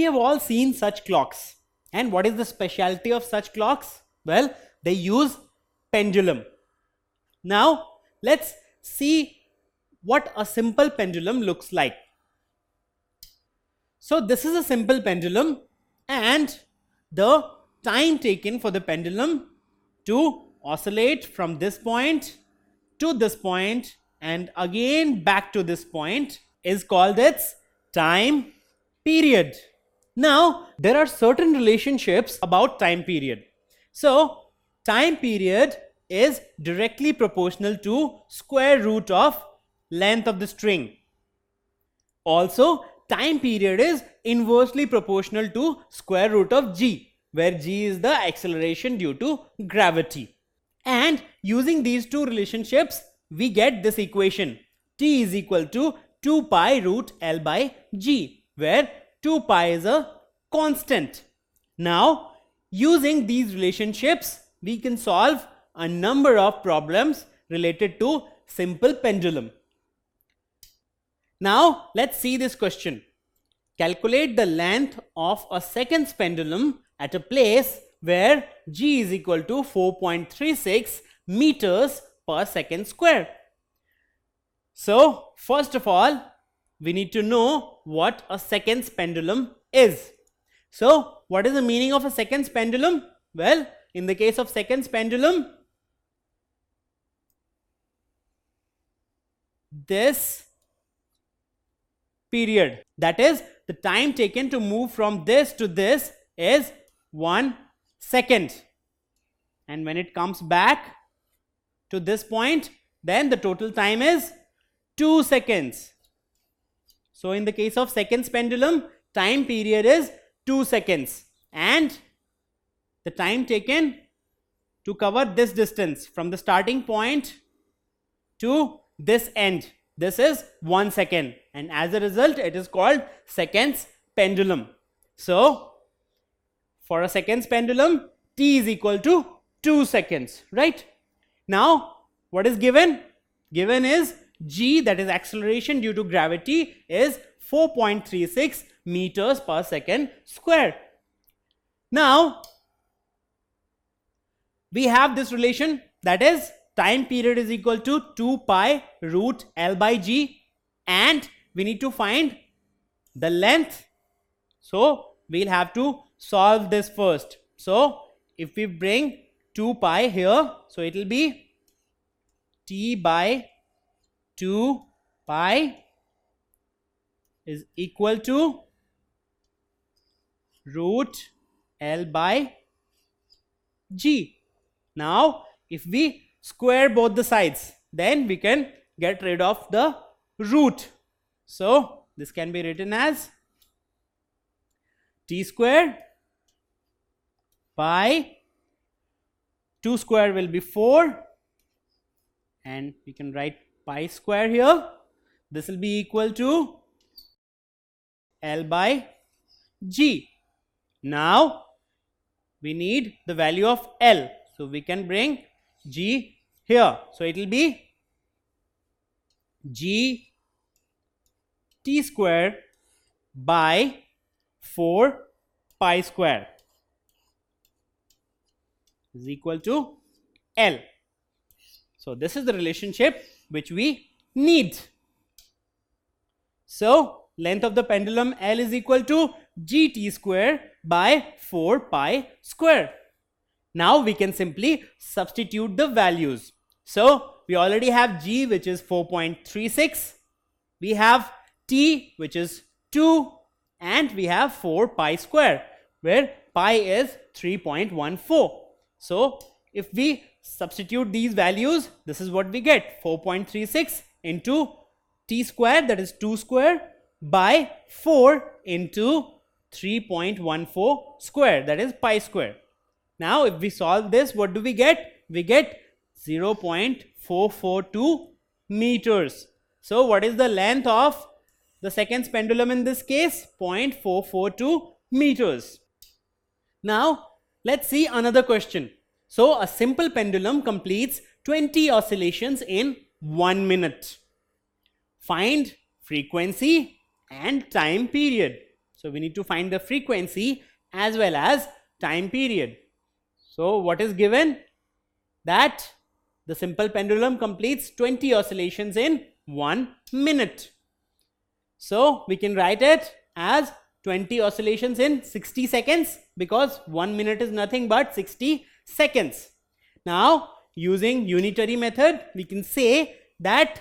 We have all seen such clocks. And what is the specialty of such clocks? Well, they use pendulum. Now, let's see what a simple pendulum looks like. So, this is a simple pendulum, and the time taken for the pendulum to oscillate from this point to this point and again back to this point is called its time period. Now, there are certain relationships about time period. So, time period is directly proportional to square root of length of the string. Also, time period is inversely proportional to square root of g, where g is the acceleration due to gravity. And using these two relationships, we get this equation. T is equal to 2 pi root L by g, where 2 pi is a constant. Now, using these relationships, we can solve a number of problems related to simple pendulum. Now, let's see this question. Calculate the length of a seconds pendulum at a place where g is equal to 4.36 meters per second square. So, first of all, we need to know what a seconds pendulum is. So, what is the meaning of a seconds pendulum? Well, in the case of seconds pendulum, this period, that is the time taken to move from this to this, is 1 second, and when it comes back to this point, then the total time is 2 seconds. So, in the case of seconds pendulum, time period is 2 seconds, and the time taken to cover this distance from the starting point to this end, this is 1 second, and as a result it is called seconds pendulum. So, for a seconds pendulum, t is equal to 2 seconds, right? Now, what is given? Given is g, that is acceleration due to gravity, is 4.36 meters per second square. Now, we have this relation, that is time period is equal to 2 pi root L by g, and we need to find the length. So, we'll have to solve this first. So, if we bring 2 pi here, so it will be t by 2 pi is equal to root L by g. Now, if we square both the sides, then we can get rid of the root. So, this can be written as t square pi, 2 square will be 4, and we can write pi square here. This will be equal to L by g. Now, we need the value of L. So, we can bring g here. So, it will be g t square by 4 pi square is equal to L. So, this is the relationship which we need. So, length of the pendulum L is equal to gt square by 4 pi square. Now, we can simply substitute the values. So, we already have g, which is 4.36, we have t, which is 2, and we have 4 pi square, where pi is 3.14. So, if we substitute these values, this is what we get: 4.36 into t square, that is 2 square, by 4 into 3.14 square, that is pi square. Now, if we solve this, what do we get? We get 0.442 meters. So, what is the length of the seconds pendulum in this case? 0.442 meters. Now, let's see another question. So, a simple pendulum completes 20 oscillations in 1 minute. Find frequency and time period. So we need to find the frequency as well as time period. So what is given? That the simple pendulum completes 20 oscillations in 1 minute. So we can write it as 20 oscillations in 60 seconds, because 1 minute is nothing but 60 seconds. Now using unitary method, we can say that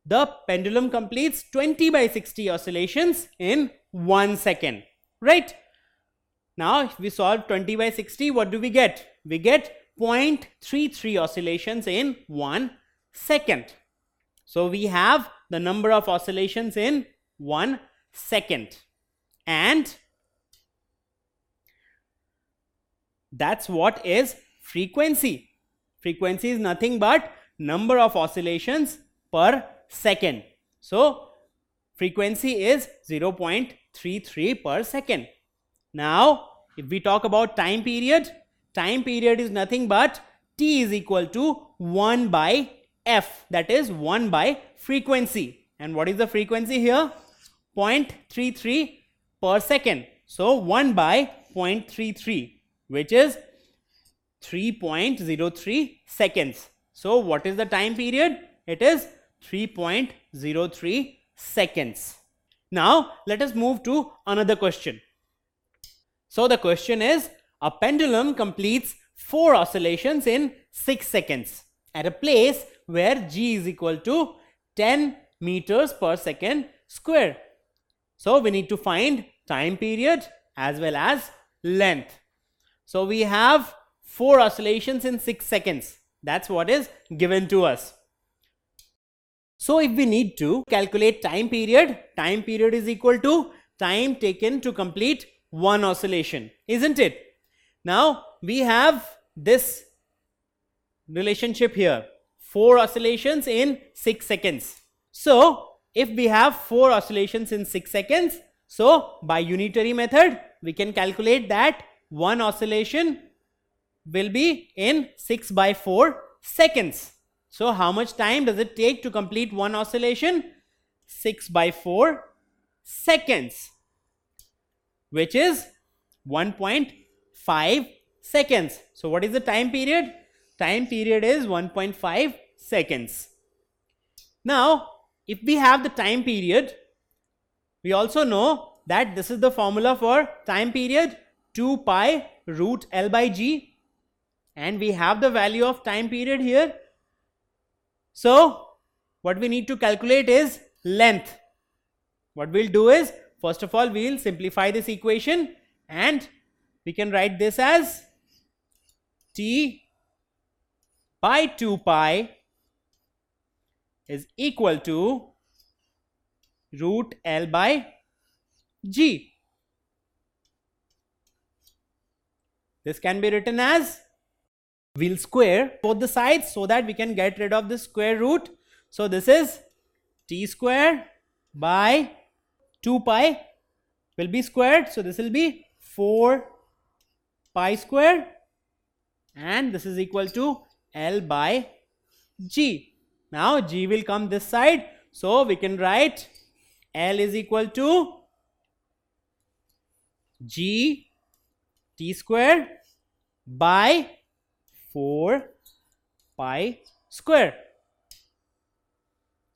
the pendulum completes 20 by 60 oscillations in 1 second, right? Now if we solve 20 by 60, what do we get? We get 0.33 oscillations in 1 second. So we have the number of oscillations in 1 second, and that's what is frequency. Frequency is nothing but number of oscillations per second. So frequency is 0.33 per second. Now if we talk about time period is nothing but T is equal to 1 by F, that is 1 by frequency. And what is the frequency here? 0.33 per second. So 1 by 0.33, which is 3.03 seconds. So what is the time period? It is 3.03 seconds. Now let us move to another question. So the question is, a pendulum completes 4 oscillations in 6 seconds at a place where G is equal to 10 meters per second square. So we need to find time period as well as length. So we have 4 oscillations in 6 seconds. That's what is given to us. So if we need to calculate time period is equal to time taken to complete 1 oscillation, isn't it? Now we have this relationship here, 4 oscillations in 6 seconds. So if we have 4 oscillations in 6 seconds, so by unitary method we can calculate that 1 oscillation will be in 6 by 4 seconds. So how much time does it take to complete 1 oscillation? 6 by 4 seconds, which is 1.5 seconds. So what is the time period? Time period is 1.5 seconds. Now if we have the time period, we also know that this is the formula for time period, 2 pi root L by G, and we have the value of time period here. So what we need to calculate is length. What we'll do is, first of all, we'll simplify this equation and we can write this as T by 2 pi is equal to root L by G. This can be written as, we'll square both the sides so that we can get rid of the square root. So this is T square by 2 pi will be squared. So this will be 4 pi square, and this is equal to L by G. Now G will come this side. So we can write L is equal to G T square by 4 pi square.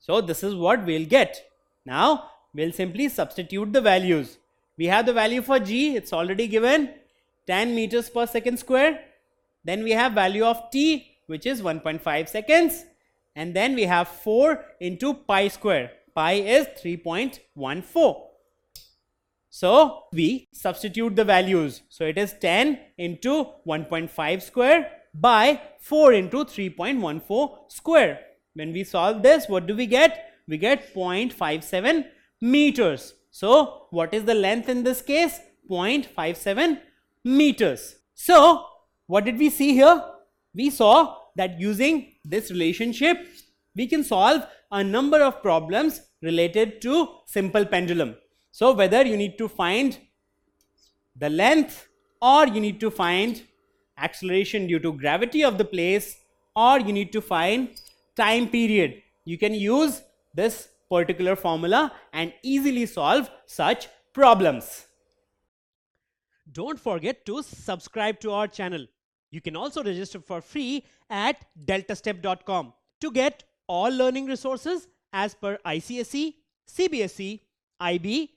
So this is what we'll get. Now we'll simply substitute the values. We have the value for G, it's already given, 10 meters per second square. Then we have value of T, which is 1.5 seconds. And then we have 4 into pi square. Pi is 3.14. So we substitute the values. So it is 10 into 1.5 square by 4 into 3.14 square. When we solve this, what do we get? We get 0.57 meters. So what is the length in this case? 0.57 meters. So what did we see here? We saw that using this relationship, we can solve a number of problems related to simple pendulum. So whether you need to find the length, or you need to find acceleration due to gravity of the place, or you need to find time period, you can use this particular formula and easily solve such problems. Don't forget to subscribe to our channel. You can also register for free at deltastep.com to get all learning resources as per ICSE, CBSE, IB,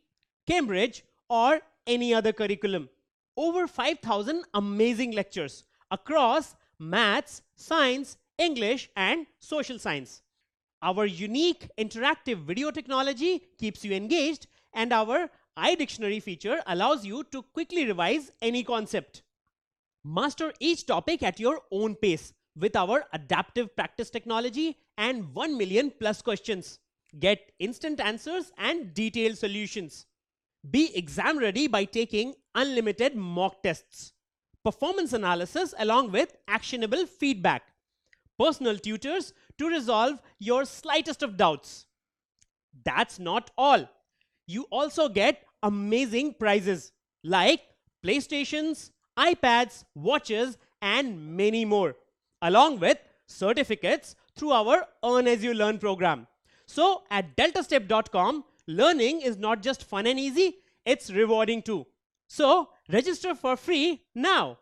Cambridge, or any other curriculum. Over 5,000 amazing lectures across maths, science, English, and social science. Our unique interactive video technology keeps you engaged, and our iDictionary feature allows you to quickly revise any concept. Master each topic at your own pace with our adaptive practice technology and 1 million plus questions. Get instant answers and detailed solutions. Be exam ready by taking unlimited mock tests, performance analysis along with actionable feedback, personal tutors to resolve your slightest of doubts. That's not all. You also get amazing prizes like PlayStations, iPads, watches, and many more, along with certificates through our Earn As You Learn program. So at deltastep.com, learning is not just fun and easy, it's rewarding too. So register for free now.